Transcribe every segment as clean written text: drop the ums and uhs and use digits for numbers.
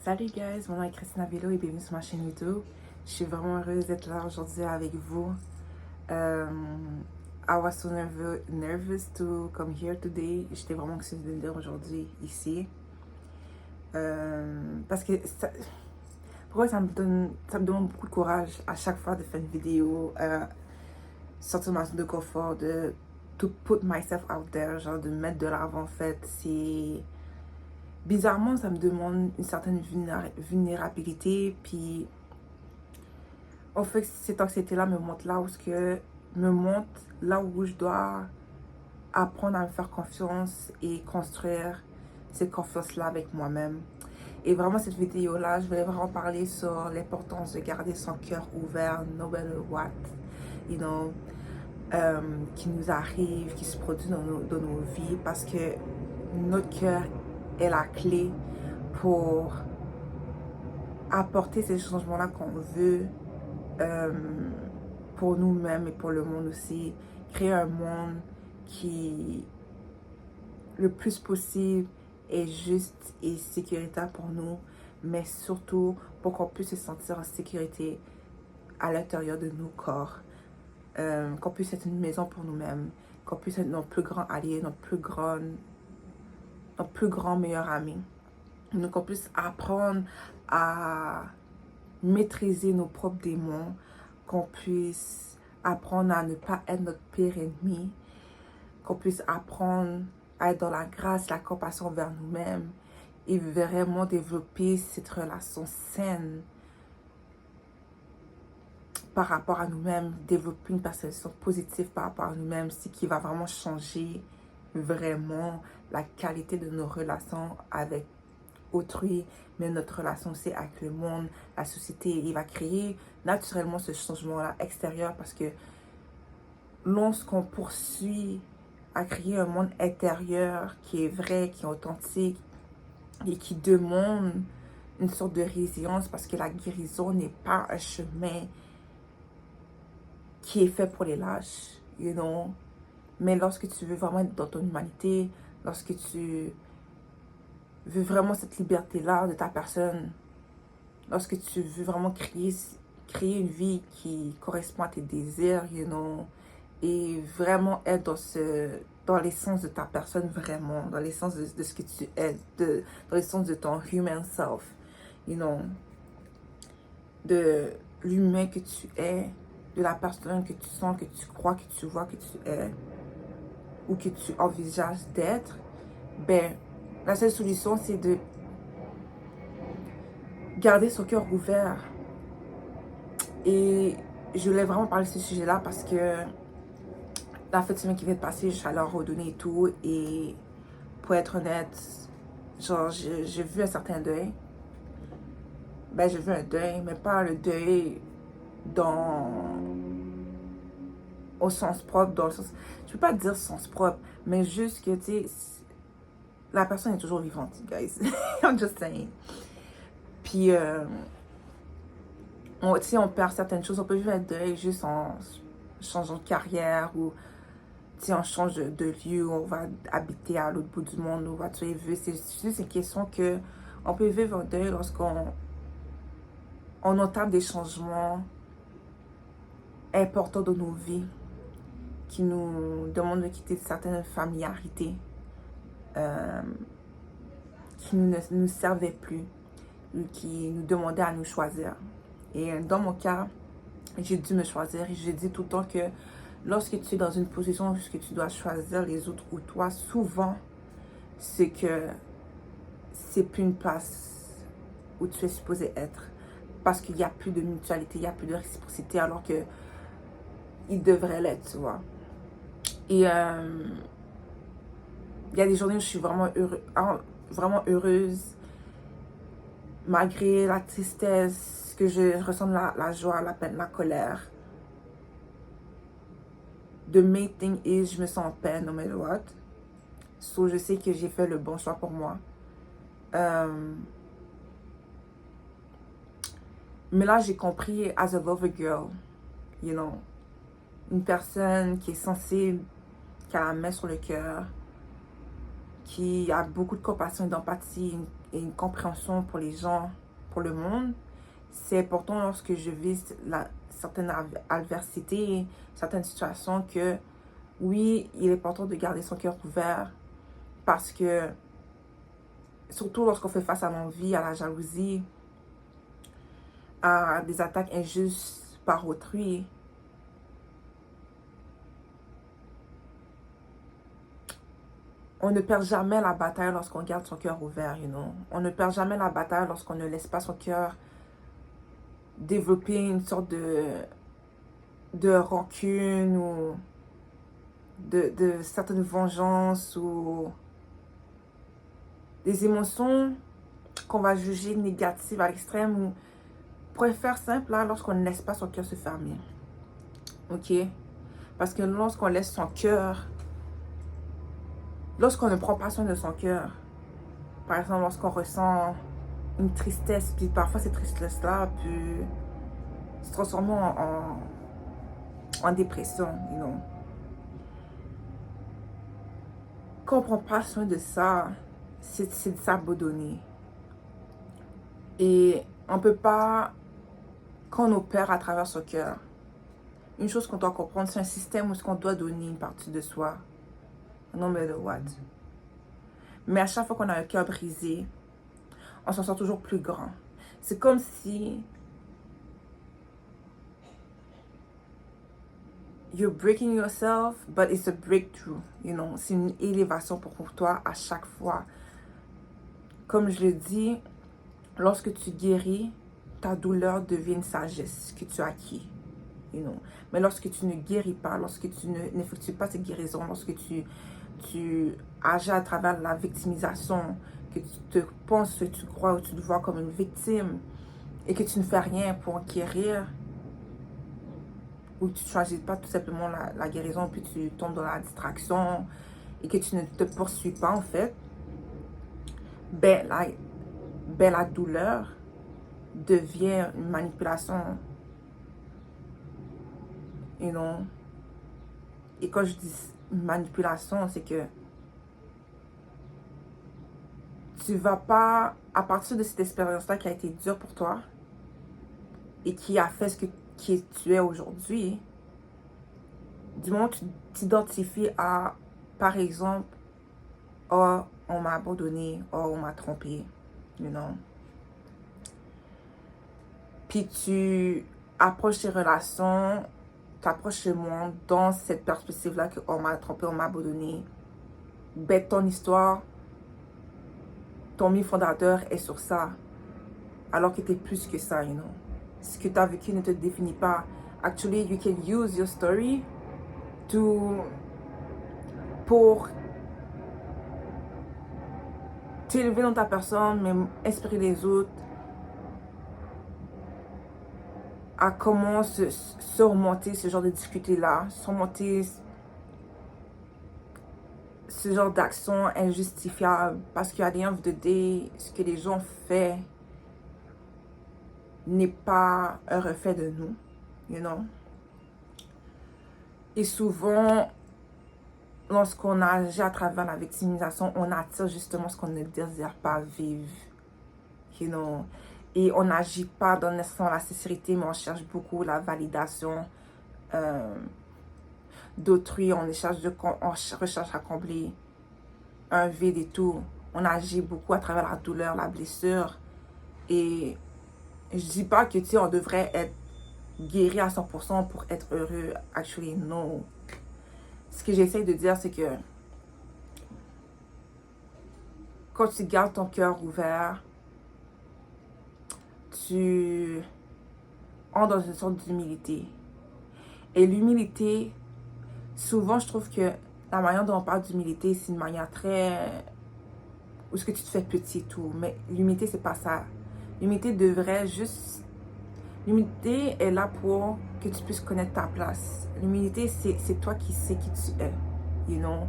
Salut guys, mon nom est Christina Velo et bienvenue sur ma chaîne YouTube. Je suis vraiment heureuse d'être là aujourd'hui avec vous. I was so nervous to come here today. J'étais vraiment anxieuse de venir aujourd'hui ici. Parce que pourquoi ça me demande beaucoup de courage à chaque fois de faire une vidéo, sortir de ma zone de confort, de to put myself out there, genre de mettre de l'avant en fait. C'est bizarrement, ça me demande une certaine vulnérabilité, puis en fait, cette anxiété-là me montre là où je dois apprendre à me faire confiance et construire cette confiance-là avec moi-même. Et vraiment, cette vidéo-là, je voulais vraiment parler sur l'importance de garder son cœur ouvert, no matter what, you know, qui nous arrive, qui se produit dans nos vies, parce que notre cœur est la clé pour apporter ces changements-là qu'on veut pour nous-mêmes et pour le monde aussi. Créer un monde qui, le plus possible, est juste et sécuritaire pour nous, mais surtout pour qu'on puisse se sentir en sécurité à l'intérieur de nos corps. Qu'on puisse être une maison pour nous-mêmes, qu'on puisse être notre plus grand allié, notre plus grand meilleur ami. Donc qu'on puisse apprendre à maîtriser nos propres démons, qu'on puisse apprendre à ne pas être notre pire ennemi, qu'on puisse apprendre à être dans la grâce, la compassion envers nous-mêmes et vraiment développer cette relation saine par rapport à nous-mêmes, développer une perception positive par rapport à nous-mêmes, ce qui va vraiment changer vraiment la qualité de nos relations avec autrui, mais notre relation aussi avec le monde, la société. Il va créer naturellement ce changement-là extérieur parce que lorsqu'on poursuit à créer un monde intérieur qui est vrai, qui est authentique et qui demande une sorte de résilience, parce que la guérison n'est pas un chemin qui est fait pour les lâches, you know. Mais lorsque tu veux vraiment être dans ton humanité, lorsque tu veux vraiment cette liberté-là de ta personne, lorsque tu veux vraiment créer une vie qui correspond à tes désirs, you know, et vraiment être dans l'essence de ta personne, vraiment, dans l'essence de ce que tu es, dans l'essence de ton human self, you know, de l'humain que tu es, de la personne que tu sens, que tu crois, que tu vois que tu es, ou que tu envisages d'être, ben, la seule solution, c'est de garder son cœur ouvert. Et je voulais vraiment parler de ce sujet-là parce que la fin de semaine qui vient de passer, je suis allée en randonnée et tout. Et pour être honnête, genre, j'ai vu un certain deuil. Ben, j'ai vu un deuil, mais pas le deuil au sens propre, dans le sens, je peux pas dire sens propre, mais juste que, tu sais, la personne est toujours vivante, guys. I'm just saying. Puis, on perd certaines choses. On peut vivre un deuil juste en changeant de carrière ou on change de lieu, on va habiter à l'autre bout du monde, on va tuer vu. C'est juste une question que on peut vivre un deuil lorsqu'on entame des changements importants dans nos vies qui nous demandent de quitter certaines familiarités qui ne nous servaient plus ou qui nous demandaient à nous choisir. Et dans mon cas, j'ai dû me choisir et je dis tout le temps que lorsque tu es dans une position où tu dois choisir les autres ou toi, souvent, c'est que c'est plus une place où tu es supposé être. Parce qu'il n'y a plus de mutualité, il n'y a plus de réciprocité, alors que il devrait l'être, tu vois. Et il y a des journées où je suis vraiment heureuse, malgré la tristesse, que je ressens la joie, la peine, la colère. The main thing is, je me sens en paix, no matter what. So, je sais que j'ai fait le bon choix pour moi. Mais là, j'ai compris, as a lover girl, you know, une personne qui est sensible, qui a la main sur le cœur, qui a beaucoup de compassion et d'empathie et une compréhension pour les gens, pour le monde. C'est important lorsque je vis certaines adversités, certaines situations que, oui, il est important de garder son cœur ouvert parce que, surtout lorsqu'on fait face à l'envie, à la jalousie, à des attaques injustes par autrui, on ne perd jamais la bataille lorsqu'on garde son cœur ouvert, you know. On ne perd jamais la bataille lorsqu'on ne laisse pas son cœur développer une sorte de rancune ou de certaines vengeances ou des émotions qu'on va juger négatives à l'extrême ou pour faire simple, là, lorsqu'on ne laisse pas son cœur se fermer. Ok? Parce que lorsqu'on laisse son cœur, lorsqu'on ne prend pas soin de son cœur, par exemple, lorsqu'on ressent une tristesse, puis parfois cette tristesse-là peut se transformer en dépression, you know. Quand on ne prend pas soin de ça, c'est de s'abandonner. Et on ne peut pas, quand on opère à travers son cœur, une chose qu'on doit comprendre, c'est un système où on doit donner une partie de soi, no matter what. Mais à chaque fois qu'on a un cœur brisé, on s'en sort toujours plus grand. C'est comme si you're breaking yourself, but it's a breakthrough, you know. C'est une élévation pour toi à chaque fois. Comme je le dis, lorsque tu guéris, ta douleur devient une sagesse que tu as acquis, you know. Mais lorsque tu ne guéris pas, lorsque tu n'effectues pas cette guérison, lorsque tu agis à travers la victimisation, que tu te penses, que tu crois ou tu te vois comme une victime et que tu ne fais rien pour guérir, ou tu ne choisis pas tout simplement la guérison, puis tu tombes dans la distraction et que tu ne te poursuis pas en fait, ben la douleur devient une manipulation, you know. Et quand je dis manipulation, c'est que tu vas pas, à partir de cette expérience-là qui a été dure pour toi et qui a fait qui tu es aujourd'hui, du moment où tu t'identifies à, par exemple, oh, on m'a abandonné, oh, on m'a trompé, you know. Puis tu approches tes relations, tu approches le monde dans cette perspective-là que on m'a trompé, on m'a abandonné. Ben, ton histoire, ton mythe fondateur est sur ça, alors que tu es plus que ça, you know. Ce que tu as vécu ne te définit pas. Actually, you can use your story pour t'élever dans ta personne, mais inspirer les autres à comment surmonter ce genre de difficultés-là, surmonter ce genre d'action injustifiable. Parce qu'à the end of the day, ce que les gens font n'est pas un reflet de nous, you know. Et souvent, lorsqu'on agit à travers la victimisation, on attire justement ce qu'on ne désire pas vivre, you know. Et on n'agit pas dans nécessairement la sincérité, mais on cherche beaucoup la validation d'autrui. On recherche à combler un vide et tout. On agit beaucoup à travers la douleur, la blessure. Et je dis pas que, tu sais, on devrait être guéri à 100% pour être heureux. Actually, non. Ce que j'essaie de dire, c'est que quand tu gardes ton cœur ouvert, tu entres dans une sorte d'humilité. Et l'humilité, souvent je trouve que la manière dont on parle d'humilité, c'est une manière très... où est-ce que tu te fais petit et tout. Mais l'humilité, c'est pas ça. L'humilité devrait juste... L'humilité est là pour que tu puisses connaître ta place. L'humilité, c'est toi qui sais qui tu es, you know.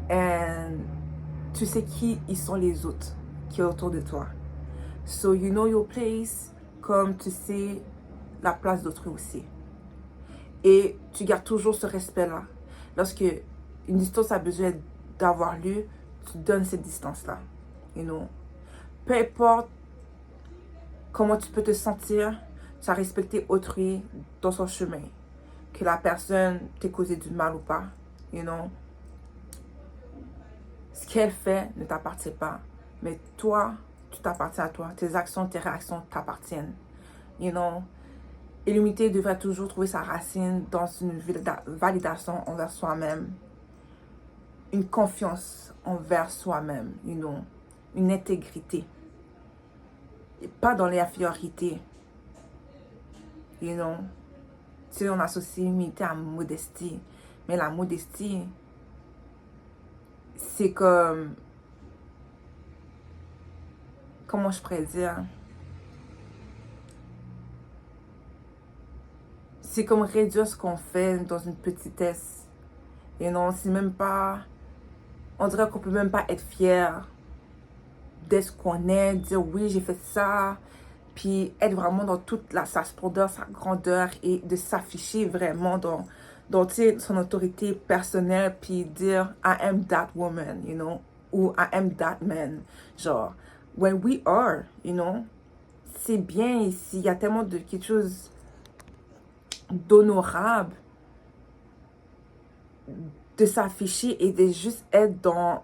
And tu sais qui ils sont les autres qui est autour de toi. So you know your place, comme tu sais la place d'autrui aussi. Et tu gardes toujours ce respect-là. Lorsque une histoire a besoin d'avoir lieu, tu donnes cette distance-là. You know? Peu importe comment tu peux te sentir, tu as respecté autrui dans son chemin. Que la personne t'ait causé du mal ou pas. You know? Ce qu'elle fait ne t'appartient pas. Mais toi, tu t'appartiens à toi. Tes actions, tes réactions t'appartiennent. You know? Et l'humilité devrait toujours trouver sa racine dans une validation envers soi-même. Une confiance envers soi-même. You know? Une intégrité. Et pas dans l'infériorité. You know? Si on associe l'humilité à modestie. Mais la modestie, c'est comme... Comment je pourrais dire? C'est comme réduire ce qu'on fait dans une petitesse. Et non, c'est même pas... On dirait qu'on peut même pas être fier de ce qu'on est, dire oui, j'ai fait ça, puis être vraiment dans toute sa splendeur, sa grandeur et de s'afficher vraiment dans son autorité personnelle, puis dire I am that woman, you know, ou I am that man. Genre, when we are, you know, c'est bien ici, il y a tellement de quelque chose d'honorable de s'afficher et de juste être dans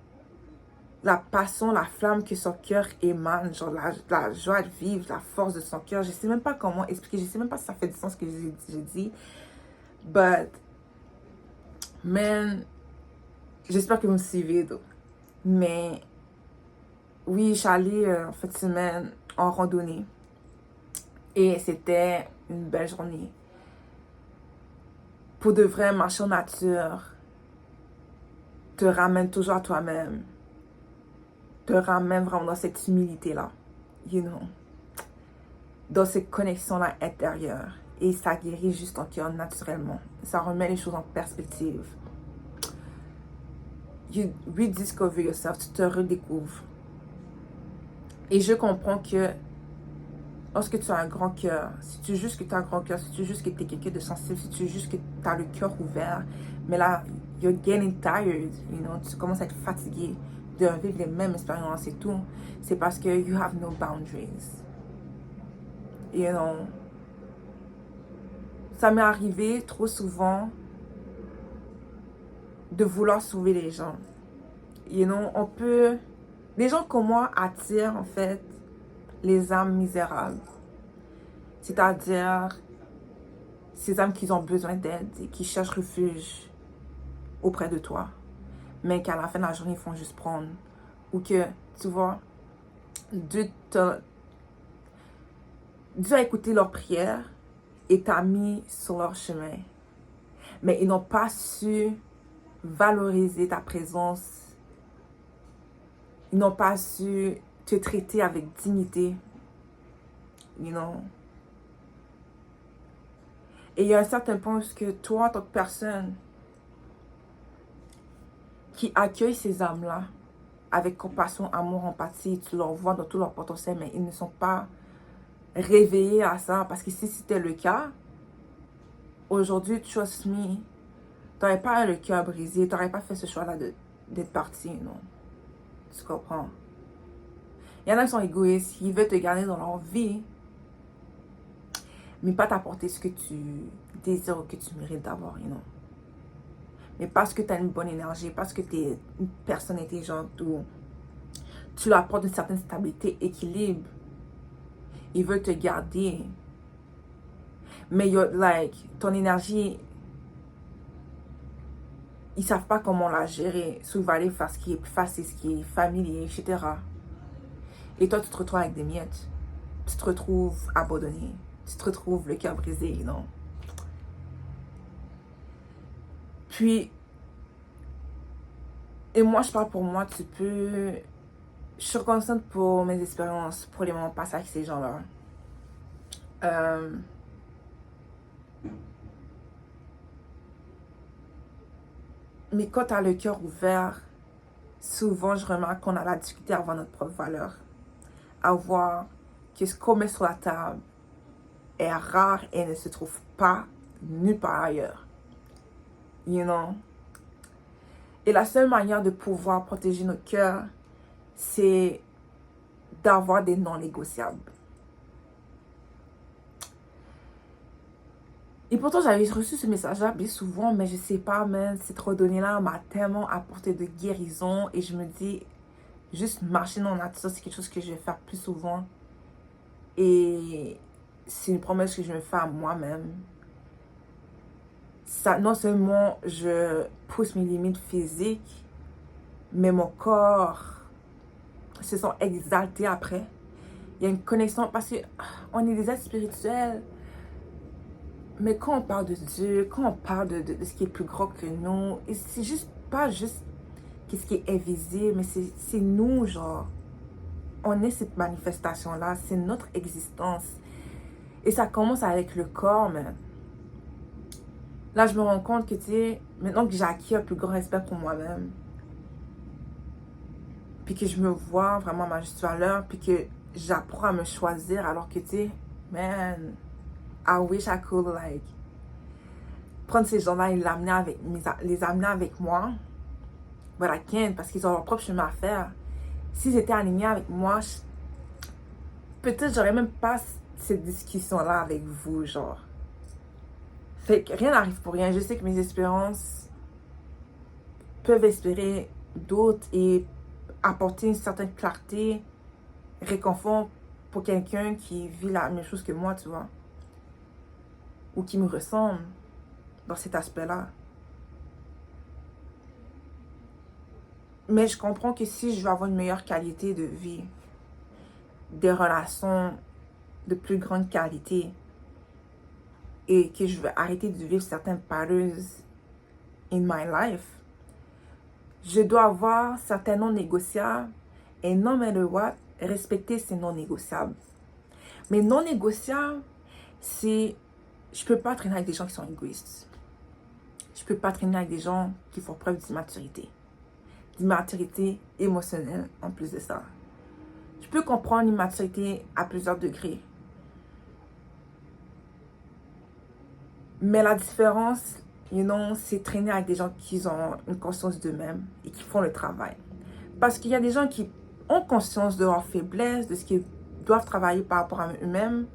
la passion, la flamme que son cœur émane, genre la joie de vivre, la force de son cœur. Je sais même pas comment expliquer, je sais même pas si ça fait du sens ce que j'ai dit. But, man, j'espère que vous me suivez. Donc. Mais, oui, je suis allée en fin de semaine en randonnée. Et c'était une belle journée. Pour de vrai, marcher en nature te ramène toujours à toi-même. Te ramène vraiment dans cette humilité-là. You know. Dans cette connexion-là intérieure. Et ça guérit juste ton cœur naturellement. Ça remet les choses en perspective. You rediscover yourself. Tu te redécouvres. Et je comprends que lorsque tu as un grand cœur, si tu juges que tu as un grand cœur, si tu juges que tu es quelqu'un de sensible, si tu juges que tu as le cœur ouvert, mais là, you're getting tired, you know, tu commences à être fatigué de vivre les mêmes expériences et tout, c'est parce que you have no boundaries. You know, ça m'est arrivé trop souvent de vouloir sauver les gens. You know, les gens comme moi attirent en fait les âmes misérables. C'est-à-dire ces âmes qui ont besoin d'aide et qui cherchent refuge auprès de toi. Mais qu'à la fin de la journée, ils font juste prendre. Ou que, tu vois, Dieu a écouté leurs prières et t'a mis sur leur chemin. Mais ils n'ont pas su valoriser ta présence. Ils n'ont pas su te traiter avec dignité. You know. Et il y a un certain point où toi, en tant que personne qui accueille ces âmes-là avec compassion, amour, empathie, tu leur vois dans tout leur potentiel, mais ils ne sont pas réveillés à ça. Parce que si c'était le cas, aujourd'hui, trust me, t'aurais pas le cœur brisé, t'aurais pas fait ce choix-là d'être parti, non. Tu comprends? Il y en a qui sont égoïstes, qui veulent te garder dans leur vie, mais pas t'apporter ce que tu désires ou que tu mérites d'avoir, you know. Mais parce que tu as une bonne énergie, parce que tu es une personne intelligente ou tu leur apportes une certaine stabilité, équilibre, ils veulent te garder. Mais ton énergie, ils ne savent pas comment la gérer. Souvent, aller faire ce qui est plus facile, ce qui est familier, etc. Et toi, tu te retrouves avec des miettes. Tu te retrouves abandonné. Tu te retrouves le cœur brisé, non? Puis, et moi, je parle pour moi, je suis reconnaissante pour mes expériences, pour les moments passés avec ces gens-là. Mais quand tu as le cœur ouvert, souvent, je remarque qu'on a la difficulté à avoir notre propre valeur. À voir que ce qu'on met sur la table est rare et ne se trouve pas nulle part ailleurs. You know? Et la seule manière de pouvoir protéger notre cœur, c'est d'avoir des non négociables. Et pourtant, j'avais reçu ce message-là bien souvent, mais je sais pas, man, cette redonnée-là m'a tellement apporté de guérison. Et je me dis, juste marcher dans la nature, c'est quelque chose que je vais faire plus souvent. Et c'est une promesse que je me fais à moi-même. Ça, non seulement je pousse mes limites physiques, mais mon corps se sent exalté après. Il y a une connexion parce qu'on est des êtres spirituels. Mais quand on parle de Dieu, quand on parle de ce qui est plus grand que nous, c'est juste pas juste ce qui est invisible, mais c'est nous, genre. On est cette manifestation-là, c'est notre existence. Et ça commence avec le corps, mais là, je me rends compte que, tu sais, maintenant que j'ai acquis un plus grand respect pour moi-même, puis que je me vois vraiment à ma juste valeur, puis que j'apprends à me choisir, alors que, tu sais, man, I wish I could, like, prendre ces gens-là et les amener avec moi. But I can't, parce qu'ils ont leur propre chemin à faire. S'ils étaient alignés avec moi, peut-être j'aurais même pas cette discussion-là avec vous, genre. Fait que rien n'arrive pour rien. Je sais que mes espérances peuvent espérer d'autres et apporter une certaine clarté, réconfort pour quelqu'un qui vit la même chose que moi, tu vois. Ou qui me ressemble dans cet aspect-là. Mais je comprends que si je veux avoir une meilleure qualité de vie, des relations de plus grande qualité, et que je veux arrêter de vivre certaines patterns in my life, je dois avoir certains non négociables et no matter what, respecter ces non négociables. Mais non négociables, c'est je peux pas traîner avec des gens qui sont égoïstes. Je peux pas traîner avec des gens qui font preuve d'immaturité. D'immaturité émotionnelle en plus de ça. Je peux comprendre l'immaturité à plusieurs degrés. Mais la différence, c'est traîner avec des gens qui ont une conscience d'eux-mêmes et qui font le travail. Parce qu'il y a des gens qui ont conscience de leurs faiblesses, de ce qu'ils doivent travailler par rapport à eux-mêmes,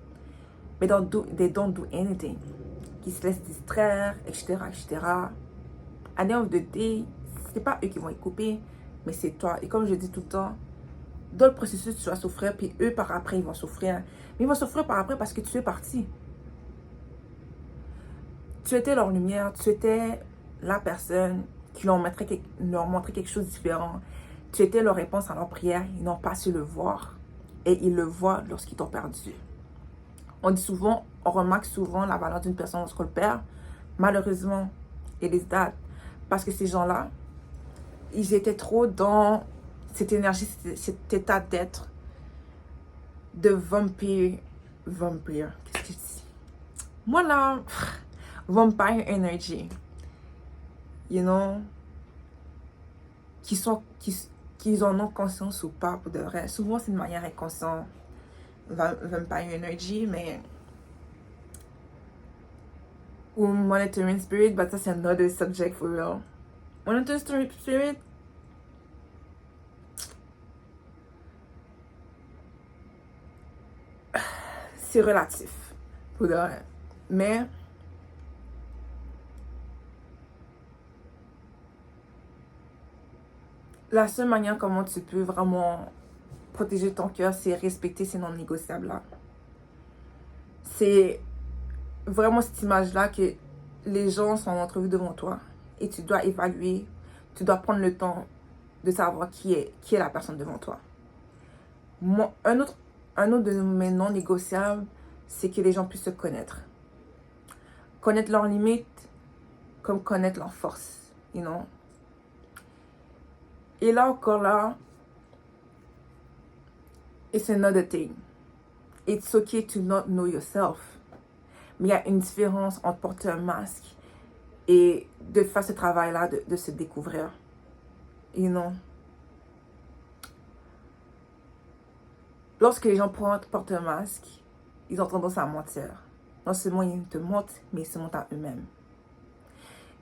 mais they don't do anything. Qui se laissent distraire, etc., etc. À the end of the day, c'est pas eux qui vont être coupés, mais c'est toi. Et comme je dis tout le temps, dans le processus, tu vas souffrir, puis eux, par après, ils vont souffrir. Mais ils vont souffrir par après parce que tu es parti. Tu étais leur lumière, tu étais la personne qui leur montrait quelque chose de différent. Tu étais leur réponse à leur prière, ils n'ont pas su le voir. Et ils le voient lorsqu'ils t'ont perdu. On dit souvent, on remarque souvent la valeur d'une personne lorsqu'on le perd. Malheureusement, it is that. Parce que ces gens-là, ils étaient trop dans cette énergie, cet état d'être de vampire. Qu'est-ce que tu dis? Moi là, vampire energy. You know? Qu'ils en ont conscience ou pas pour de vrai. Souvent, c'est de manière inconsciente. Vampire energy, mais ou monitoring spirit, but ça c'est another subject for real. Monitoring spirit, c'est relatif pour de vrai. Mais la seule manière comment tu peux vraiment protéger ton cœur, c'est respecter ces non négociables là. C'est vraiment cette image-là que les gens sont en entrevue devant toi et tu dois évaluer, tu dois prendre le temps de savoir qui est la personne devant toi. Moi, un autre de mes non négociables, c'est que les gens puissent se connaître. Connaître leurs limites comme connaître leurs forces, you know. Et là encore là, it's another thing. It's okay to not know yourself. Mais il y a une différence entre porter un masque et de faire ce travail-là, de se découvrir. You know. Lorsque les gens portent un masque, ils ont tendance à mentir. Non seulement ils te mentent, mais ils se mentent à eux-mêmes.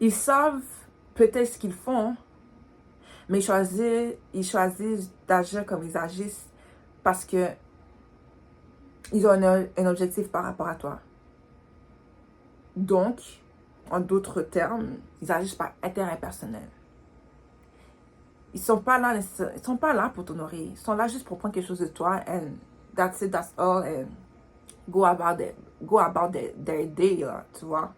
Ils savent peut-être ce qu'ils font, Mais ils choisissent d'agir comme ils agissent parce que ils ont un objectif par rapport à toi. Donc, en d'autres termes, ils agissent par intérêt personnel. Ils sont pas là pour t'honorer. Ils sont là juste pour prendre quelque chose de toi and that's it, that's all and go about their day, là, tu vois.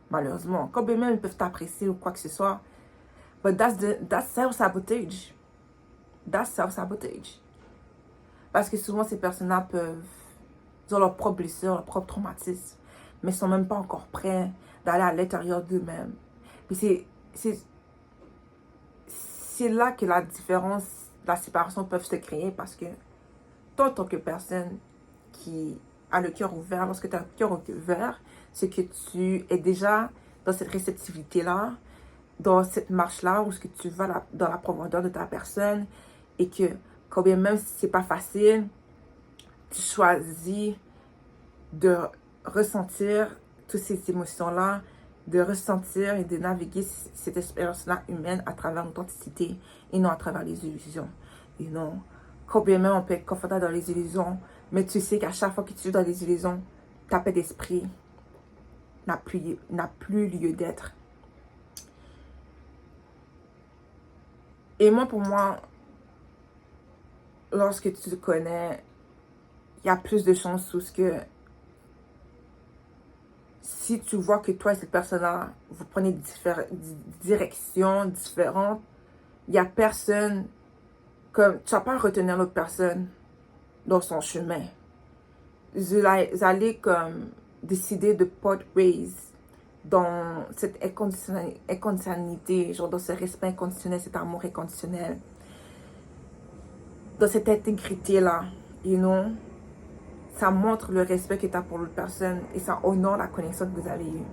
Malheureusement. Quand bien même ils peuvent t'apprécier ou quoi que ce soit. But that's self-sabotage. That's self-sabotage. Parce que souvent ces personnes-là ils ont leurs propres blessures, leurs propres traumatismes. Mais ils sont même pas encore prêts d'aller à l'intérieur d'eux-mêmes. Puis c'est là que la différence, la séparation peuvent se créer parce que toi, en tant que personne qui a le cœur ouvert, lorsque tu as le cœur ouvert, c'est que tu es déjà dans cette réceptivité-là, dans cette marche-là, où ce que tu vas dans la profondeur de ta personne et que, quand bien même si c'est pas facile, tu choisis de ressentir toutes ces émotions-là, de ressentir et de naviguer cette expérience-là humaine à travers l'authenticité et non à travers les illusions. Et non, quand bien même on peut être confortable dans les illusions, mais tu sais qu'à chaque fois que tu es dans les illusions, ta paix d'esprit n'a plus lieu d'être. Et moi, pour moi, lorsque tu te connais, il y a plus de chances où ce que si tu vois que toi et cette personne-là, vous prenez directions différentes, il n'y a personne, comme tu ne vas pas retenir l'autre personne dans son chemin. Vous allez comme décider de part ways dans cette inconditionnalité, genre dans ce respect inconditionnel, cet amour inconditionnel, dans cette intégrité-là, you know. Ça montre le respect que tu as pour l'autre personne et ça honore la connexion que vous avez eue.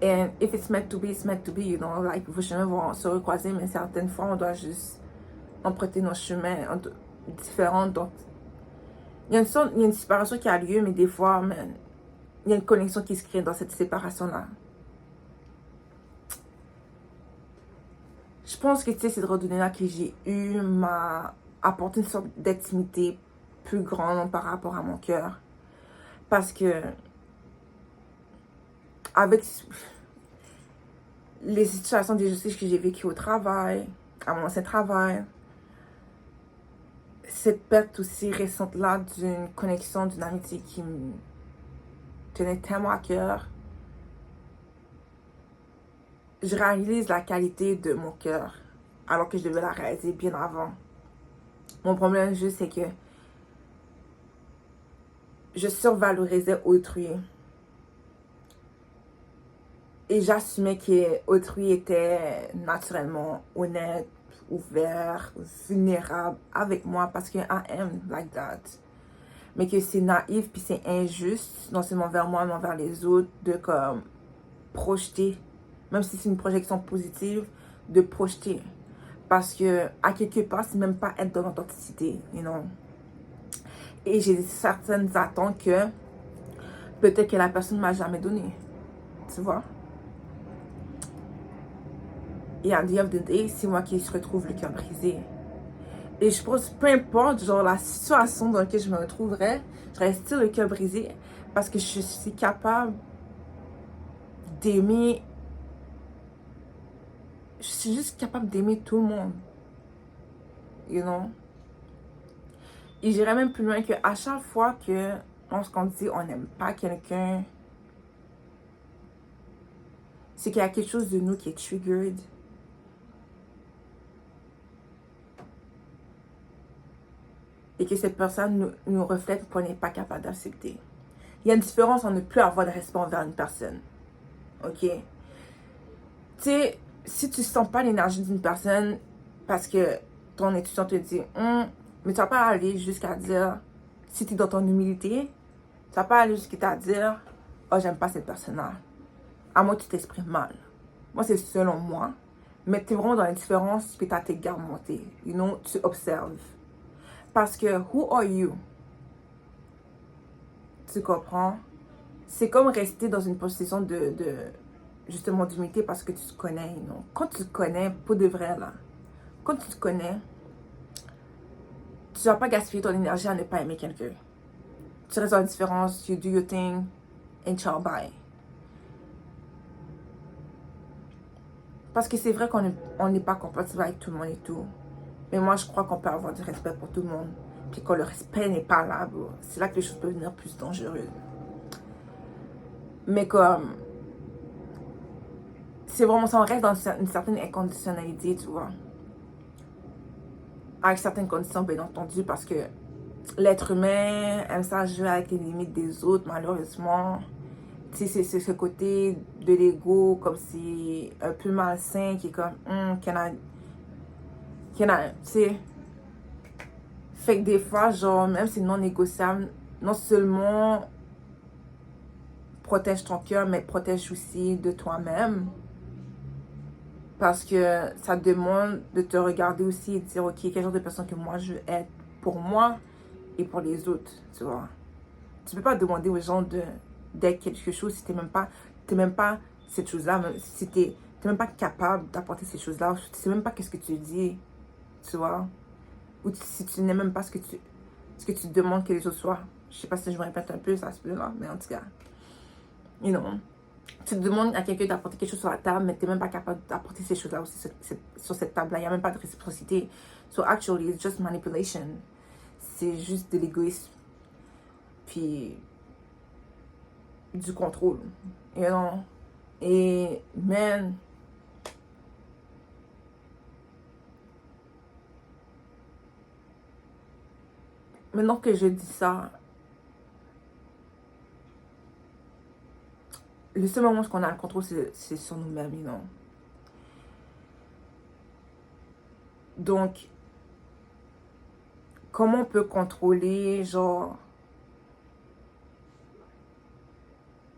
And if it's meant to be, it's meant to be, you know. Like, vos chemins vont se recroiser, mais certaines fois, on doit juste emprunter nos chemins différents. Donc, il y a une séparation qui a lieu, mais des fois, il y a une connexion qui se crée dans cette séparation-là. Je pense que, tu sais, cette randonnée-là que j'ai eue m'a apporté une sorte d'intimité plus grande par rapport à mon cœur. Parce que, avec les situations d'injustice que j'ai vécues au travail, à mon ancien travail, cette perte aussi récente-là d'une connexion, d'une amitié qui me tenait tellement à cœur, je réalise la qualité de mon cœur, alors que je devais la réaliser bien avant. Mon problème juste, c'est que je survalorisais autrui. Et j'assumais qu'autrui était naturellement honnête, ouvert, vulnérable avec moi parce que I am like that. Mais que c'est naïf puis c'est injuste, non seulement vers moi, mais envers les autres, de comme projeter, même si c'est une projection positive, de projeter. Parce que à quelque part, c'est même pas être dans l'authenticité, you know. Et j'ai certaines attentes que peut-être que la personne ne m'a jamais donné. Tu vois? Et à the end of the day, c'est moi qui se retrouve le cœur brisé. Et je pense, peu importe, genre, la situation dans laquelle je me retrouverais, je reste le cœur brisé parce que je suis capable d'aimer. Je suis juste capable d'aimer tout le monde. You know? Et j'irais même plus loin qu'à chaque fois que, lorsqu'on dit on n'aime pas quelqu'un, c'est qu'il y a quelque chose de nous qui est triggered. Et que cette personne nous reflète qu'on n'est pas capable d'accepter. Il y a une différence entre ne plus avoir de respect envers une personne. Ok? Tu sais, si tu ne sens pas l'énergie d'une personne parce que ton étudiant te dit mais tu vas pas aller jusqu'à dire, si tu es dans ton humilité, tu vas pas aller jusqu'à dire oh, j'aime pas cette personne-là. À moins que tu t'exprimes mal. Moi, c'est selon moi. Mais tu es vraiment dans la différence puis tu as tes gardes montées. You know, tu observes. Parce que, who are you? Tu comprends? C'est comme rester dans une position justement d'humilité parce que tu te connais, non? Quand tu te connais, pour de vrai, là, quand tu te connais, tu ne vas pas gaspiller ton énergie à ne pas aimer quelqu'un. Tu restes dans la différence, you do your thing, and ciao, bye. Parce que c'est vrai qu'on n'est pas compatible avec tout le monde et tout. Mais moi, je crois qu'on peut avoir du respect pour tout le monde. Puis quand le respect n'est pas là, c'est là que les choses peuvent devenir plus dangereuses. Mais comme, c'est vraiment ça, on reste dans une certaine inconditionnalité, tu vois. Avec certaines conditions, bien entendu, parce que l'être humain aime ça jouer avec les limites des autres, malheureusement. Tu sais, c'est ce côté de l'ego, comme si un peu malsain, qui est comme, tu sais. Fait que des fois, genre, même si c'est non négociable, non seulement protège ton cœur, mais protège aussi de toi-même. Parce que ça demande de te regarder aussi et de dire, ok, quel genre de personne que moi je veux être pour moi et pour les autres, tu vois. Tu peux pas demander aux gens d'être quelque chose si t'es même pas cette chose-là, si t'es même pas capable d'apporter ces choses-là, tu sais même pas qu'est-ce que tu dis, tu vois. Ou si tu n'es même pas ce que tu demandes que les autres soient. Je sais pas si je me répète un peu, ça se peut là, mais en tout cas, you know. Tu demandes à quelqu'un d'apporter quelque chose sur la table, mais tu n'es même pas capable d'apporter ces choses-là aussi sur cette table-là. Il n'y a même pas de réciprocité. So actually, it's just manipulation. C'est juste de l'égoïsme. Puis du contrôle. You know? Et man, maintenant que je dis ça, le seul moment où on a le contrôle, c'est sur nous-mêmes, you know? Donc, comment on peut contrôler, genre...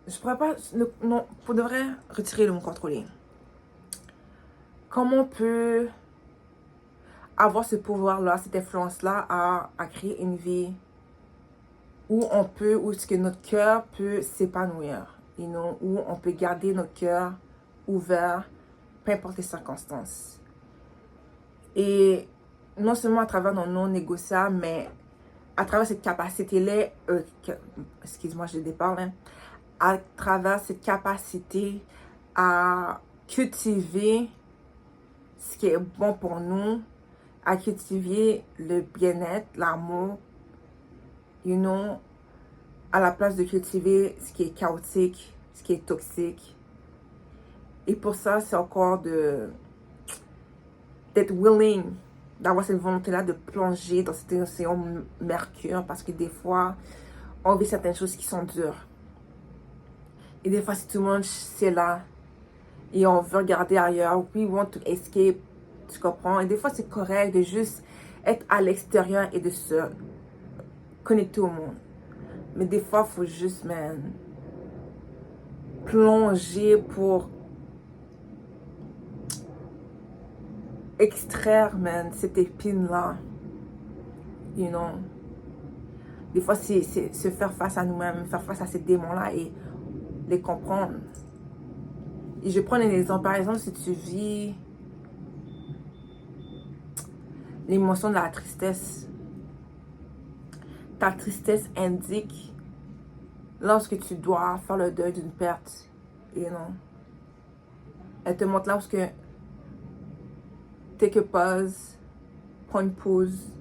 Je pourrais pas... Non, pour de vrai, retirer le mot contrôler. Comment on peut avoir ce pouvoir-là, cette influence-là à créer une vie où ce que notre cœur peut s'épanouir, you know, où on peut garder notre cœur ouvert, peu importe les circonstances. Et non seulement à travers nos non négociables, mais à travers cette capacité-là, excuse-moi, je déparle, hein, à travers cette capacité à cultiver ce qui est bon pour nous, à cultiver le bien-être, l'amour, you know, à la place de cultiver ce qui est chaotique, ce qui est toxique. Et pour ça, c'est encore d'être willing, d'avoir cette volonté-là de plonger dans cet océan mercure, parce que des fois, on vit certaines choses qui sont dures. Et des fois, si tout le monde c'est là, et on veut regarder ailleurs, we want to escape, tu comprends? Et des fois, c'est correct de juste être à l'extérieur et de se connecter au monde. Mais des fois, il faut juste, man, plonger pour extraire, man, cette épine-là. You know? Des fois, c'est se faire face à nous-mêmes, faire face à ces démons-là et les comprendre. Et je prends un exemple. Par exemple, si tu vis l'émotion de la tristesse, ta tristesse indique lorsque tu dois faire le deuil d'une perte. You know? Elle te montre là où take a pause, prends une pause,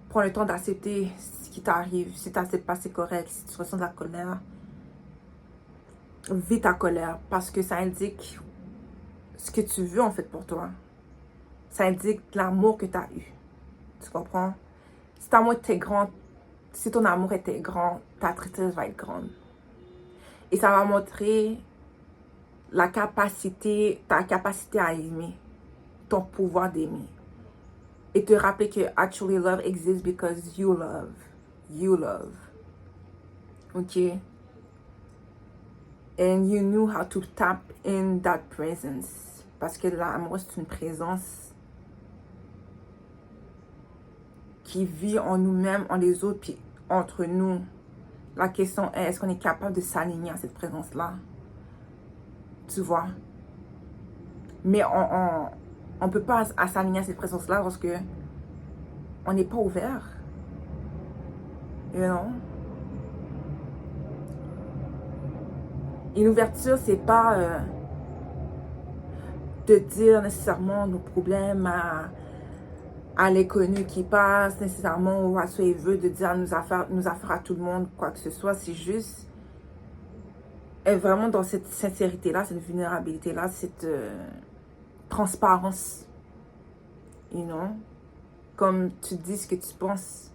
prends le temps d'accepter ce qui t'arrive. Si tu n'acceptes pas, c'est correct. Si tu ressens de la colère, vis ta colère parce que ça indique ce que tu veux en fait pour toi. Ça indique l'amour que tu as eu. Tu comprends? Si ton amour était grand, si ton amour était grand, ta tristesse va être grande. Et ça va montrer ta capacité à aimer, ton pouvoir d'aimer. Et te rappeler que actually love exists because you love. You love. Ok? And you knew how to tap in that presence. Parce que l'amour, c'est une présence qui vit en nous-mêmes, en les autres, puis entre nous. La question est, est-ce qu'on est capable de s'aligner à cette présence-là? Tu vois. Mais on peut pas s'aligner à cette présence-là parce que on n'est pas ouvert. You know? Une ouverture, c'est pas de dire nécessairement nos problèmes à l'inconnu qui passe, nécessairement ou à ce qu'il veut, de dire nos affaires à tout le monde, quoi que ce soit. C'est juste être vraiment dans cette sincérité-là, cette vulnérabilité-là, cette transparence. You know? Comme tu dis ce que tu penses.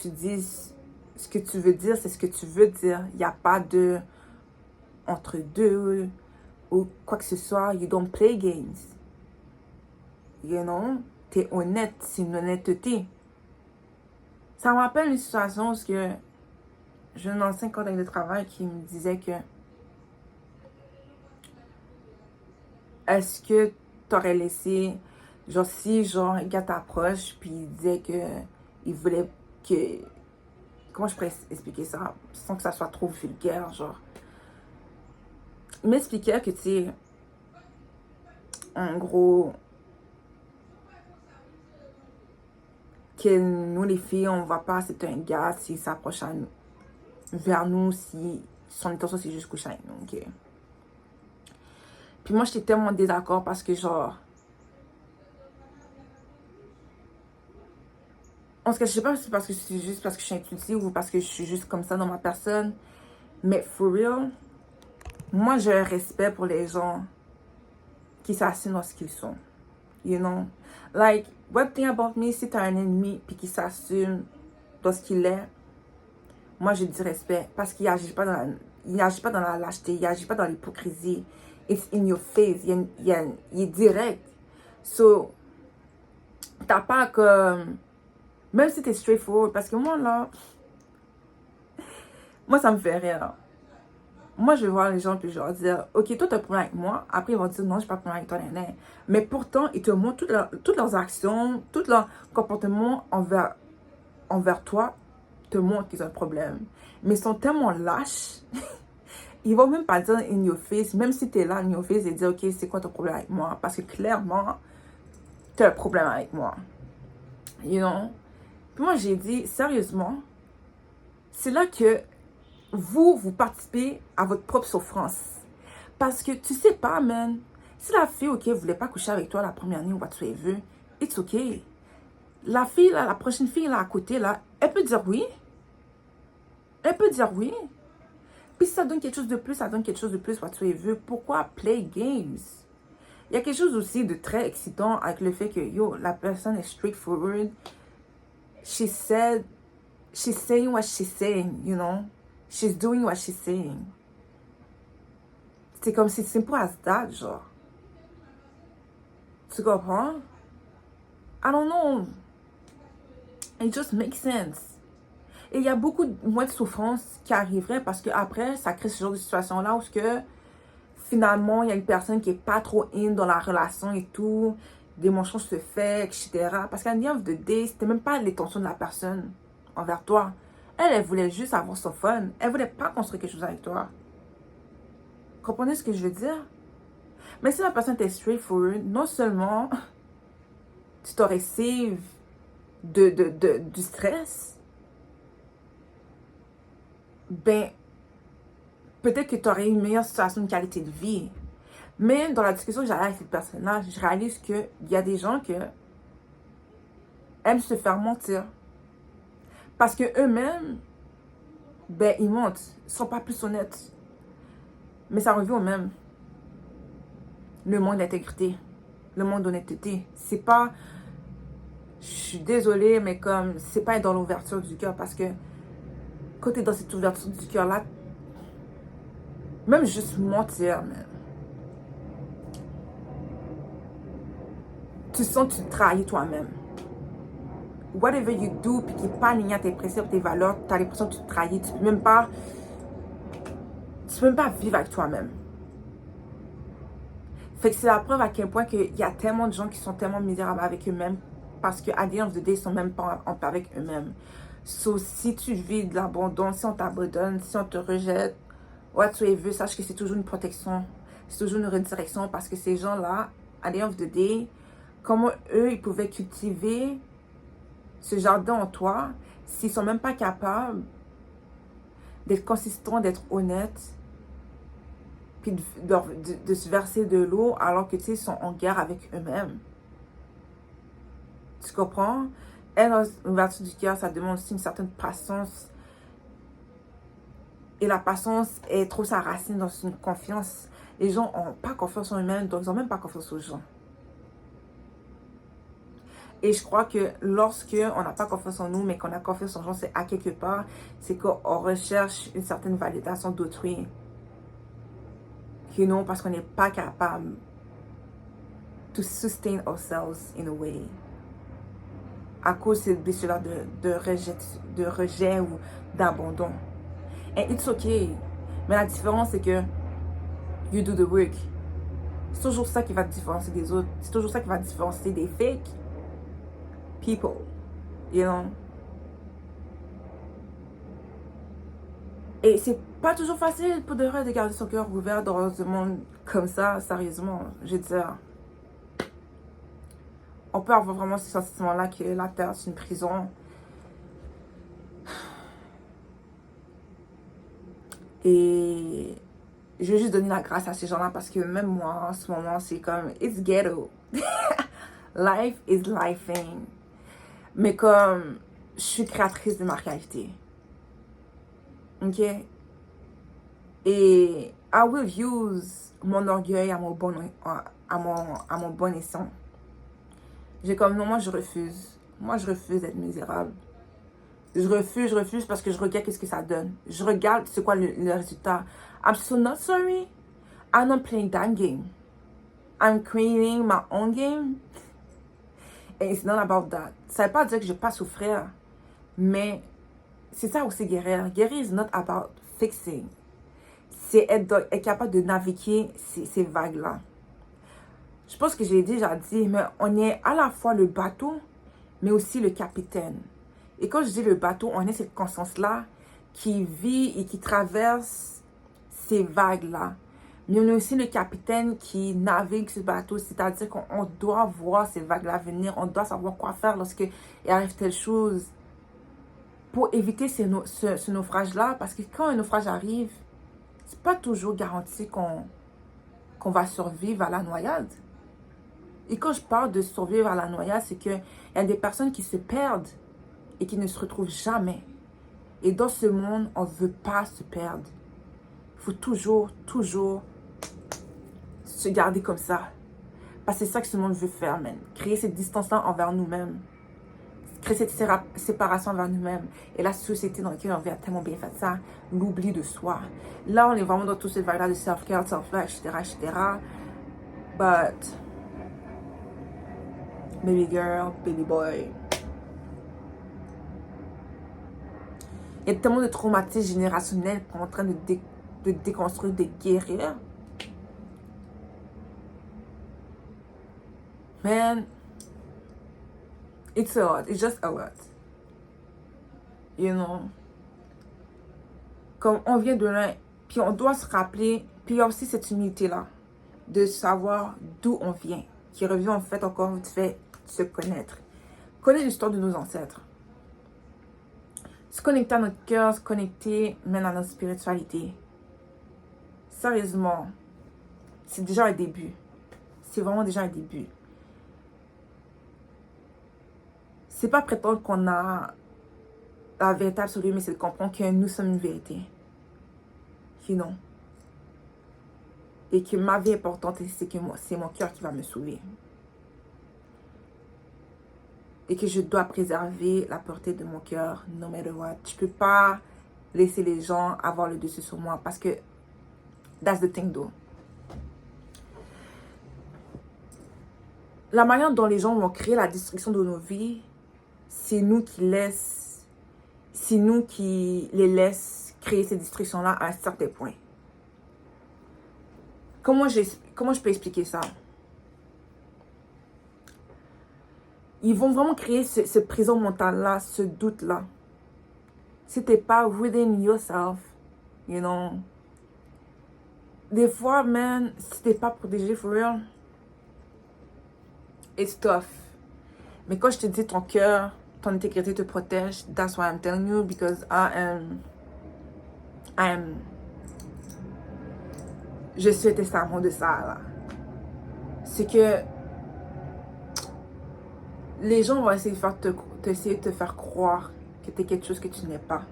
Tu dis ce que tu veux dire, c'est ce que tu veux dire. Il n'y a pas de entre deux ou quoi que ce soit. You don't play games. You know? T'es honnête, c'est une honnêteté. Ça me rappelle une situation où j'ai un ancien collègue de travail qui me disait que est-ce que t'aurais laissé, genre si genre un gars t'approche puis il disait que il voulait que, comment je pourrais expliquer ça sans que ça soit trop vulgaire, genre il m'expliquait que tu sais en gros que nous les filles on va pas accepter un gars s'il s'approche à nous, vers nous, si son intention c'est juste coucher avec nous, ok. Puis moi j'étais tellement en désaccord parce que genre en tout cas, je sais pas si c'est parce que c'est juste parce que je suis intuitive ou parce que je suis juste comme ça dans ma personne. Mais for real, moi j'ai un respect pour les gens qui s'assument dans ce qu'ils sont. You know? Like, one thing about me, si t'as un ennemi puis qui s'assume dans ce qu'il est, moi je dis respect parce qu'il agit pas dans la lâcheté, il agit pas dans l'hypocrisie. It's in your face, il est direct. So, t'as pas comme... Même si t'es straightforward, parce que moi, là, moi, ça me fait rire. Moi, je vais voir les gens, puis je vais leur dire, ok, toi, t'as un problème avec moi. Après, ils vont dire, non, j'ai pas de problème avec toi, nan. Mais pourtant, ils te montrent toutes leurs actions, tout leur comportement envers toi, te montrent qu'ils ont un problème. Mais ils sont tellement lâches, ils vont même pas dire in your face, même si t'es là in your face, et dire, ok, c'est quoi ton problème avec moi? Parce que clairement, t'as un problème avec moi. You know? Puis moi, j'ai dit, sérieusement, c'est là que vous participez à votre propre souffrance. Parce que tu sais pas, man, si la fille, ok, voulait pas coucher avec toi la première nuit ou whatsoever, it's ok. La fille, là, la prochaine fille, là, à côté, là, elle peut dire oui. Elle peut dire oui. Puis si ça donne quelque chose de plus, ça donne quelque chose de plus, whatsoever. Pourquoi play games? Il y a quelque chose aussi de très excitant avec le fait que, yo, la personne est straightforward. She's saying what she's saying, you know? She's doing what she's saying. C'est comme si c'est simple as that, genre. Tu comprends? I don't know. It just makes sense. Et il y a beaucoup moins de souffrance qui arriverait parce que après ça crée ce genre de situation-là où que finalement, il y a une personne qui est pas trop in dans la relation et tout. Des mensonges se fait, etc. Parce qu'à the end of the day, c'était même pas l'intention de la personne envers toi. Elle voulait juste avoir son fun. Elle voulait pas construire quelque chose avec toi. Comprenez ce que je veux dire? Mais si la personne était straightforward, non seulement tu t'aurais save du stress, ben, peut-être que tu aurais une meilleure situation de qualité de vie. Mais dans la discussion que j'avais avec cette personne-là, je réalise qu'il y a des gens qui aiment se faire mentir. Parce que eux-mêmes, ben, ils mentent. Ils ne sont pas plus honnêtes. Mais ça revient au même. Le manque d'intégrité. Le manque d'honnêteté. C'est pas... Je suis désolée, mais comme... C'est pas être dans l'ouverture du cœur. Parce que quand tu es dans cette ouverture du cœur-là, même juste mentir, man. Tu sens que tu te trahis toi-même. Whatever you do, puis qui n'est pas aligné à tes préceptes, tes valeurs, tu as l'impression que tu te trahis. Tu peux même pas vivre avec toi-même. Fait que c'est la preuve à quel point il y a tellement de gens qui sont tellement misérables avec eux-mêmes parce qu'à the end of the day, ils sont même pas en paix avec eux-mêmes. So, si tu vis de l'abandon, si on t'abandonne, si on te rejette, whatsoever, sache que c'est toujours une protection, c'est toujours une redirection, parce que ces gens-là, à the end of the day, comment eux, ils pouvaient cultiver ce jardin en toi s'ils sont même pas capables d'être consistants, d'être honnêtes, puis de se verser de l'eau alors que, tu sais, ils sont en guerre avec eux-mêmes. Tu comprends? Et l'ouverture du cœur, ça demande aussi une certaine patience. Et la patience est trop sa racine dans une confiance. Les gens n'ont pas confiance en eux-mêmes, donc ils n'ont même pas confiance aux gens. Et je crois que lorsque on n'a pas confiance en nous, mais qu'on a confiance en gens, c'est à quelque part, c'est qu'on recherche une certaine validation d'autrui. You know, parce qu'on n'est pas capable to sustain ourselves in a way. À cause de ces blessures-là de rejet ou d'abandon. And it's okay. Mais la différence, c'est que you do the work. C'est toujours ça qui va te différencier des autres. C'est toujours ça qui va te différencier des fake people. You know? Et c'est pas toujours facile pour de vrai de garder son cœur ouvert dans un monde comme ça, sérieusement. Je veux dire, on peut avoir vraiment ce sentiment-là que la Terre, c'est une prison. Et je veux juste donner la grâce à ces gens-là parce que même moi, en ce moment, c'est comme, it's ghetto. Life is lifing. Mais comme, je suis créatrice de ma réalité. Ok? Et I will use mon orgueil à mon bon escient. J'ai comme, non, moi je refuse. Moi je refuse d'être misérable. Je refuse parce que je regarde qu'est-ce que ça donne. Je regarde c'est quoi le résultat. I'm so not sorry. I'm not playing that game. I'm creating my own game. And it's not about that. Ça ne veut pas dire que je ne vais pas souffrir. Mais c'est ça aussi guérir. Guérir is not about fixing. C'est être capable de naviguer ces vagues-là. Je pense que j'ai déjà dit, mais on est à la fois le bateau, mais aussi le capitaine. Et quand je dis le bateau, on est cette conscience-là qui vit et qui traverse ces vagues-là. Mais on est aussi le capitaine qui navigue ce bateau, c'est-à-dire qu'on doit voir ces vagues-là venir, on doit savoir quoi faire lorsqu'il arrive telle chose pour éviter ce naufrage-là. Parce que quand un naufrage arrive, c'est pas toujours garanti qu'on va survivre à la noyade. Et quand je parle de survivre à la noyade, c'est qu'il y a des personnes qui se perdent et qui ne se retrouvent jamais. Et dans ce monde, on ne veut pas se perdre. Il faut toujours se garder comme ça. Parce que c'est ça que ce monde veut faire, man. Créer cette distance-là envers nous-mêmes. Créer cette séparation envers nous-mêmes. Et la société dans laquelle on vit a tellement bien fait ça. L'oubli de soi. Là, on est vraiment dans toute cette vague-là de self-care, self-love, etc. But, baby girl, baby boy. Il y a tellement de traumatismes générationnels qu'on est en train de déconstruire, de guérir. Man, it's a lot. It's just a lot. You know. Comme on vient de loin, puis on doit se rappeler, puis il y a aussi cette humilité-là, de savoir d'où on vient, qui revient en fait encore vite fait se connaître. Connaître l'histoire de nos ancêtres. Se connecter à notre cœur, se connecter même à notre spiritualité. Sérieusement, c'est déjà un début. C'est vraiment déjà un début. C'est pas prétendre qu'on a la vérité absolue, mais c'est de comprendre que nous sommes une vérité. You know. Et que ma vie est importante et c'est que c'est mon cœur qui va me sauver. Et que je dois préserver la pureté de mon cœur, no matter what. Je peux pas laisser les gens avoir le dessus sur moi parce que that's the thing though. La manière dont les gens vont créer la destruction de nos vies, c'est nous qui les laisse créer ces destructions-là à un certain point. Comment je peux expliquer ça? Ils vont vraiment créer ce prison mental-là, ce doute-là. Si t'es pas within yourself, you know, des fois, man, si t'es pas protégé, for real, it's tough. Mais quand je te dis ton cœur, ton intégrité te protège, that's why I'm telling you, because je suis un testament de ça, là. C'est que les gens vont essayer de te faire croire que t'es quelque chose que tu n'es pas.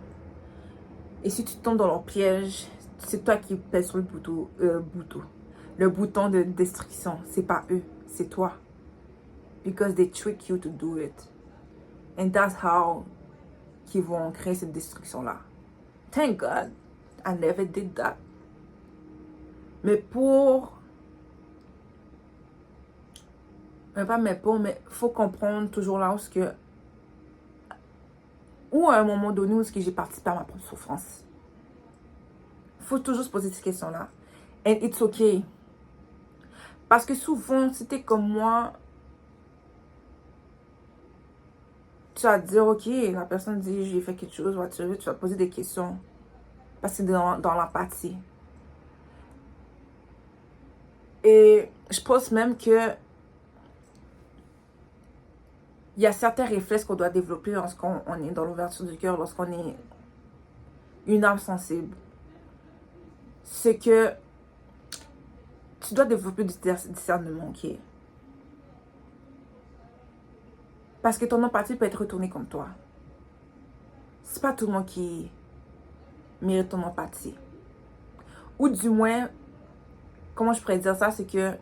Et si tu tombes dans leur piège, c'est toi qui pèses sur le bouton de destruction. C'est pas eux, c'est toi. Because they trick you to do it. And that's how qu'ils vont créer cette destruction-là. Thank God, I never did that. Mais mais faut comprendre toujours là où à un moment donné où j'ai participé à ma propre souffrance. Faut toujours se poser ces questions-là. And it's okay. Parce que souvent, si t'es comme moi, tu vas te dire, ok, la personne dit, j'ai fait quelque chose, tu vas te poser des questions. Parce que c'est dans l'empathie. Et je pense même que il y a certains réflexes qu'on doit développer lorsqu'on est dans l'ouverture du cœur, lorsqu'on est une âme sensible. C'est que tu dois développer du discernement, ok? Parce que ton empathie peut être retournée contre toi. C'est pas tout le monde qui mérite ton empathie. Ou du moins, comment je pourrais dire ça, c'est que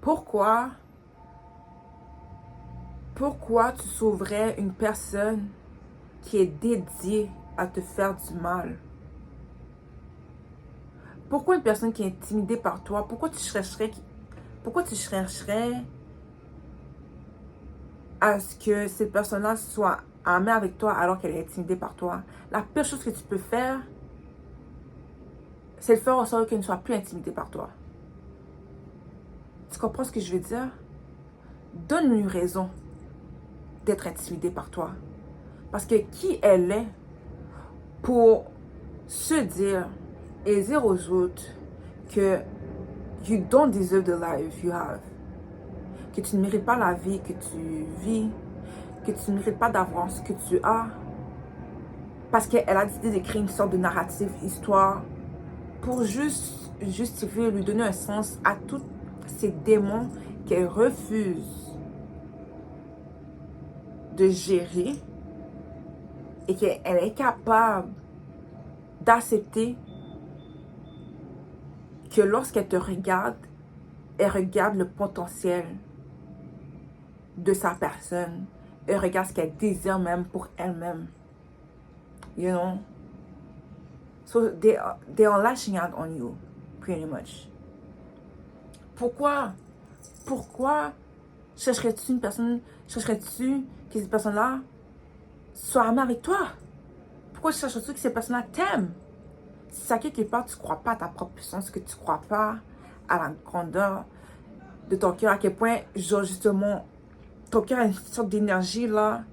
pourquoi tu sauverais une personne qui est dédiée à te faire du mal? Pourquoi une personne qui est intimidée par toi, pourquoi tu chercherais à ce que cette personne-là soit amie avec toi alors qu'elle est intimidée par toi? La pire chose que tu peux faire, c'est de faire en sorte qu'elle ne soit plus intimidée par toi. Tu comprends ce que je veux dire? Donne-lui une raison d'être intimidée par toi. Parce que qui elle est pour se dire et dire aux autres que you don't deserve the life you have, que tu ne mérites pas la vie que tu vis, que tu ne mérites pas d'avoir ce que tu as, parce qu'elle a décidé d'écrire une sorte de narrative, histoire, pour juste justifier, lui donner un sens à tous ces démons qu'elle refuse de gérer et qu'elle est capable d'accepter que lorsqu'elle te regarde, elle regarde le potentiel de sa personne. Elle regarde ce qu'elle désire même pour elle-même. You know? So they are lashing out on you, pretty much. Pourquoi chercherais-tu que cette personne-là soit amie avec toi? Pourquoi chercherais-tu que cette personne-là t'aime? Si à quelque part tu ne crois pas à ta propre puissance, que tu ne crois pas à la grandeur de ton cœur, à quel point, genre justement, ton cœur a une sorte d'énergie là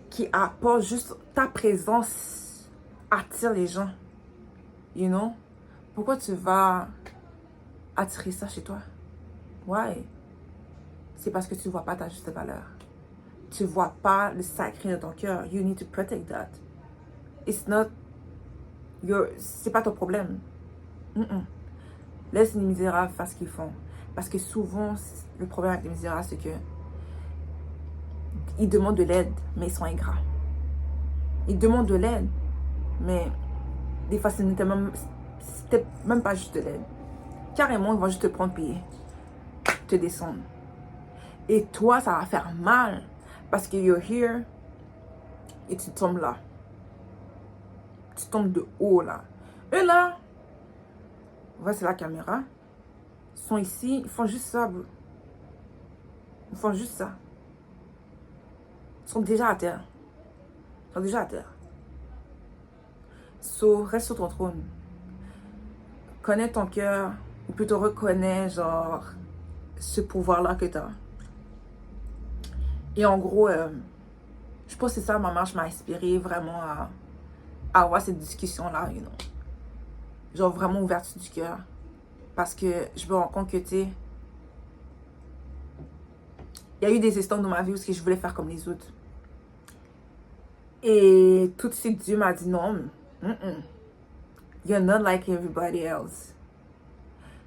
qui apporte juste ta présence, attire les gens. You know? Pourquoi tu vas attirer ça chez toi? Why? C'est parce que tu ne vois pas ta juste valeur. Tu ne vois pas le sacré de ton cœur. You need to protect that. It's not c'est pas ton problème. Laisse les misérables faire ce qu'ils font. Parce que souvent, le problème avec les misérables, c'est que ils demandent de l'aide, mais ils sont ingrats. Ils demandent de l'aide, mais des fois, c'était même pas juste de l'aide. Carrément, ils vont juste te prendre pied, te descendre. Et toi, ça va faire mal. Parce que you're here et tu tombes là. Tu tombes de haut là. Eux là, voici la caméra. Ils sont ici, ils font juste ça. Ils font juste ça. Ils sont déjà à terre. So, reste sur ton trône. Connais ton cœur. Ou plutôt reconnais, genre, ce pouvoir-là que tu as. Et en gros, Je pense que c'est ça, ma marche m'a inspiré vraiment à avoir cette discussion-là, you know. Genre vraiment ouverture du cœur. Parce que je me rends compte que, tu sais, il y a eu des instants dans ma vie où je voulais faire comme les autres. Et tout de suite, Dieu m'a dit non. You're not like everybody else.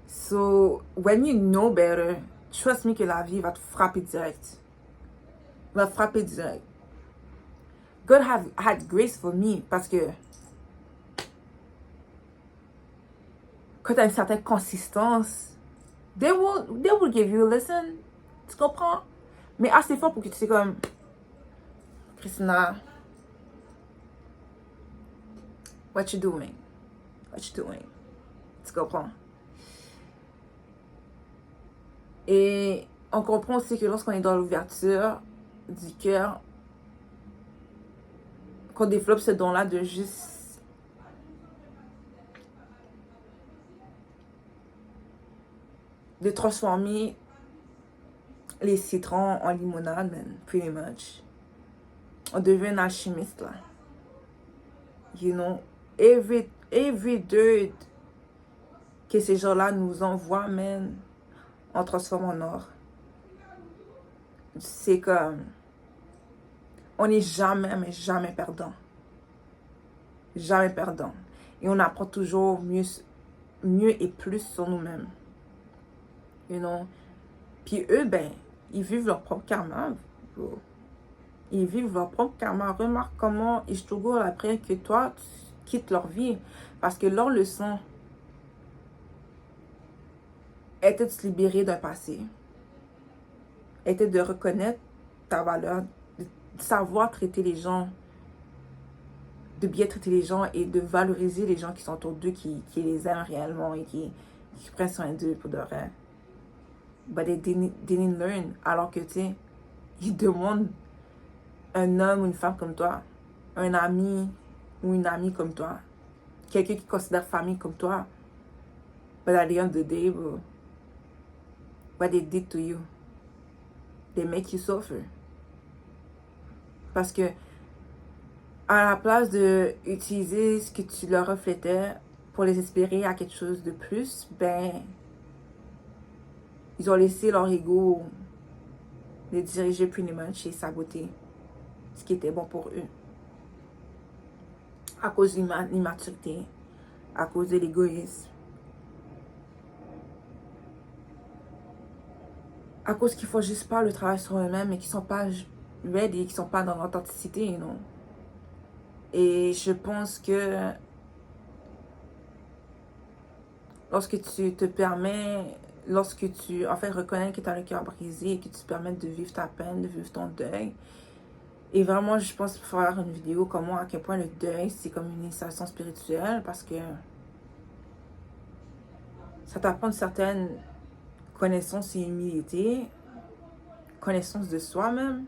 So, when you know better, trust me que la vie va te frapper direct. Va te frapper direct. God had grace for me parce que quand tu as une certaine consistance, they will give you a listen. Tu comprends? Mais assez fort pour que tu sais comme, Christina, what you doing? What you doing? Tu comprends? Et on comprend aussi que lorsqu'on est dans l'ouverture du cœur, qu'on développe ce don-là de juste de transformer les citrons en limonade, man, pretty much. On devient un alchimiste, là. You know, every dirt que ces gens-là nous envoient, man, on transforme en or. C'est comme, on n'est jamais, mais jamais perdant. Jamais perdant. Et on apprend toujours mieux et plus sur nous-mêmes. You know? Puis eux, ben, ils vivent leur propre karma, bro. Ils vivent leur propre karma. Remarque comment ils struggle après que toi, tu quittes leur vie. Parce que leur leçon était de se libérer d'un passé. Était de reconnaître ta valeur, de savoir traiter les gens, de bien traiter les gens et de valoriser les gens qui sont autour d'eux, qui les aiment réellement et qui prennent soin d'eux pour de vrai. But they didn't learn. Alors que, tu sais, ils demandent un homme ou une femme comme toi, un ami ou une amie comme toi, quelqu'un qui considère famille comme toi. But at the end of the day, bro, what they did to you, they make you suffer. Parce que, à la place de utiliser ce que tu leur reflétais pour les inspirer à quelque chose de plus, ben, ils ont laissé leur ego les diriger pretty much et saboter ce qui était bon pour eux. À cause de l'immaturité, à cause de l'égoïsme, à cause qu'ils font juste pas le travail sur eux-mêmes et qu'ils sont pas ready, qu'ils sont pas dans l'authenticité, you know. Et je pense que lorsque tu te permets, lorsque tu en fait reconnais que tu as le cœur brisé et que tu te permets de vivre ta peine, de vivre ton deuil. Et vraiment, je pense faire une vidéo comment, à quel point le deuil, c'est comme une initiation spirituelle parce que ça t'apprend une certaine connaissance et humilité, connaissance de soi-même,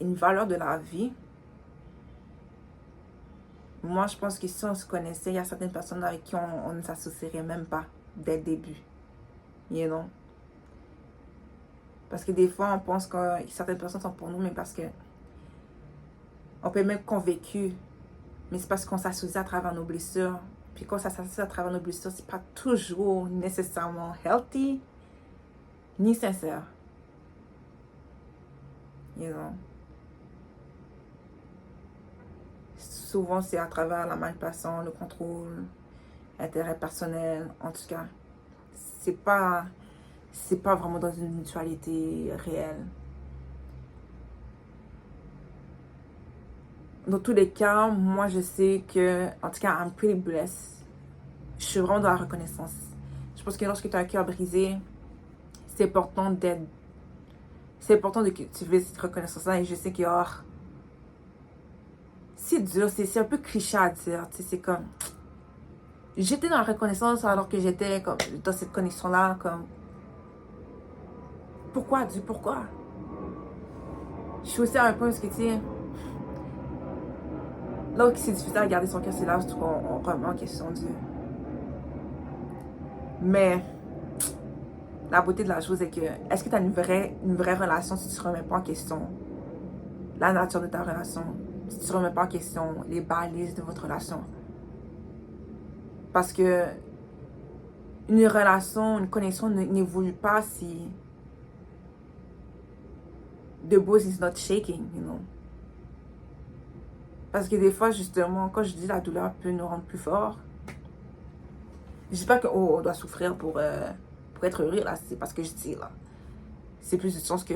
une valeur de la vie. Moi, je pense que si on se connaissait, il y a certaines personnes avec qui on ne s'associerait même pas dès le début. You know? Parce que des fois, on pense que certaines personnes sont pour nous, mais parce que on peut même être convaincu, mais c'est parce qu'on s'associe à travers nos blessures. Puis quand ça s'associe à travers nos blessures, c'est pas toujours nécessairement healthy, ni sincère. You know? Souvent, c'est à travers la manipulation, le contrôle, l'intérêt personnel. En tout cas, c'est pas vraiment dans une mutualité réelle. Dans tous les cas, moi, je sais que, en tout cas, I'm pretty blessed. Je suis vraiment dans la reconnaissance. Je pense que lorsque tu as un cœur brisé, c'est important d'être... C'est important que tu veux cette reconnaissance-là. Et je sais que, c'est dur, c'est un peu cliché à dire, tu sais, c'est comme... J'étais dans la reconnaissance alors que j'étais comme dans cette connexion-là, comme... Pourquoi Dieu, pourquoi? Je suis aussi à un point où, tu sais... Là où c'est difficile à garder son cœur, c'est là où on remet en question Dieu. Mais... la beauté de la chose est que, est-ce que tu as une vraie relation si tu ne remets pas en question la nature de ta relation, si tu ne remets pas en question les balises de votre relation? Parce que une relation, une connexion n'évolue pas si the boat is not shaking, you know. Parce que des fois, justement, quand je dis la douleur peut nous rendre plus forts, je dis pas qu'on doit souffrir pour être heureux, là. C'est pas ce que je dis, là. C'est plus du sens que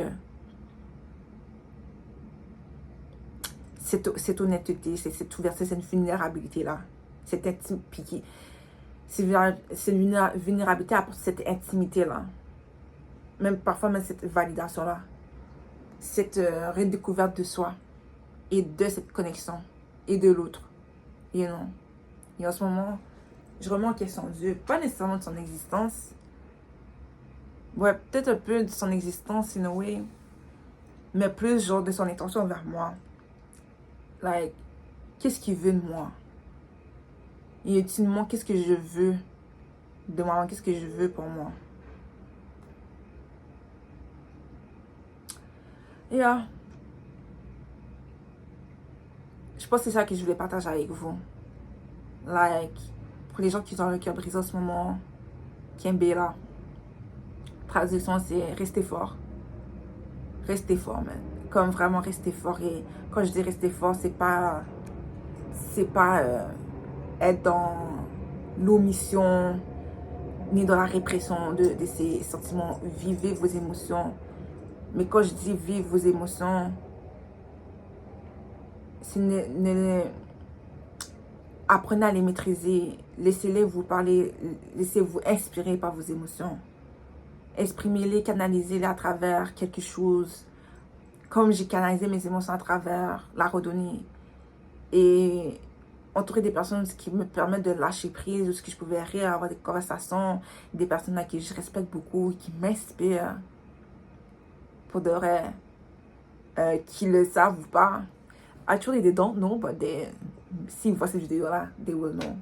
cette honnêteté, cette ouverture, cette vulnérabilité-là. Cette intimité. Cette vulnérabilité apporte cette intimité-là. Même parfois, même cette validation-là. Cette redécouverte de soi. Et de cette connexion. Et de l'autre. You know. Et en ce moment, je remets en question Dieu. Pas nécessairement de son existence. Ouais, peut-être un peu de son existence, in a way. Mais plus genre de son intention envers moi. Like, qu'est-ce qu'il veut de moi? Et ultimement, qu'est-ce que je veux de moi? Qu'est-ce que je veux pour moi? Yeah. Je pense que c'est ça que je voulais partager avec vous. Like, pour les gens qui ont le cœur brisé en ce moment, Kimbela. Traduction, c'est rester fort. Rester fort, man. Comme vraiment rester fort. Et quand je dis rester fort, c'est pas être dans l'omission ni dans la répression de ces sentiments. Vivez vos émotions. Mais quand je dis vivre vos émotions, apprenez à les maîtriser. Laissez-les vous parler. Laissez-vous inspirer par vos émotions. Exprimez-les, canalisez-les à travers quelque chose. Comme j'ai canalisé mes émotions à travers la randonnée. Et entourer des personnes qui me permettent de lâcher prise, où ce que je pouvais rire, avoir des conversations, des personnes à qui je respecte beaucoup, qui m'inspirent. Pour de vrai, qui le savent ou pas. Actually, they don't know, but s'ils voient cette vidéo-là, they will know.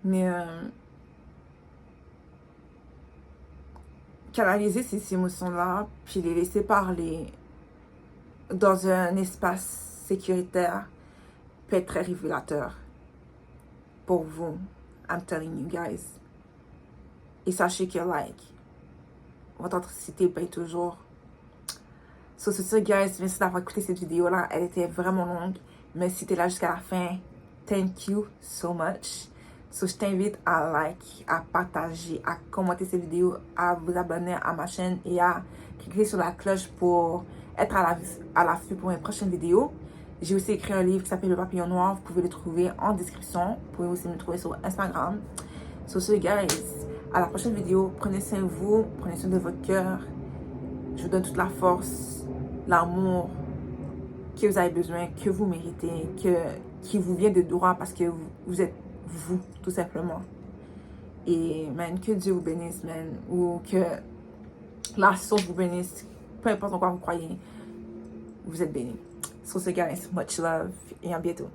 Mais canaliser ces émotions-là, puis les laisser parler dans un espace sécuritaire peut être très révélateur pour vous. I'm telling you guys. Et sachez que, like, votre authenticité paye toujours. So, c'est ça, guys. Merci d'avoir écouté cette vidéo-là. Elle était vraiment longue. Mais si t'es là jusqu'à la fin, thank you so much. So, je t'invite à like, à partager, à commenter cette vidéo, à vous abonner à ma chaîne et à cliquer sur la cloche pour être à l'affût pour mes prochaines vidéos. J'ai aussi écrit un livre qui s'appelle Le Papillon Noir. Vous pouvez le trouver en description. Vous pouvez aussi me trouver sur Instagram. So, guys, à la prochaine vidéo. Prenez soin de vous. Prenez soin de votre cœur. Je vous donne toute la force, l'amour que vous avez besoin, que vous méritez, qui vous vient de droit parce que vous êtes vous, tout simplement. Et, man, que Dieu vous bénisse, man. Ou que la source vous bénisse. Peu importe en quoi vous croyez, vous êtes bénis. So, guys, much love et à bientôt.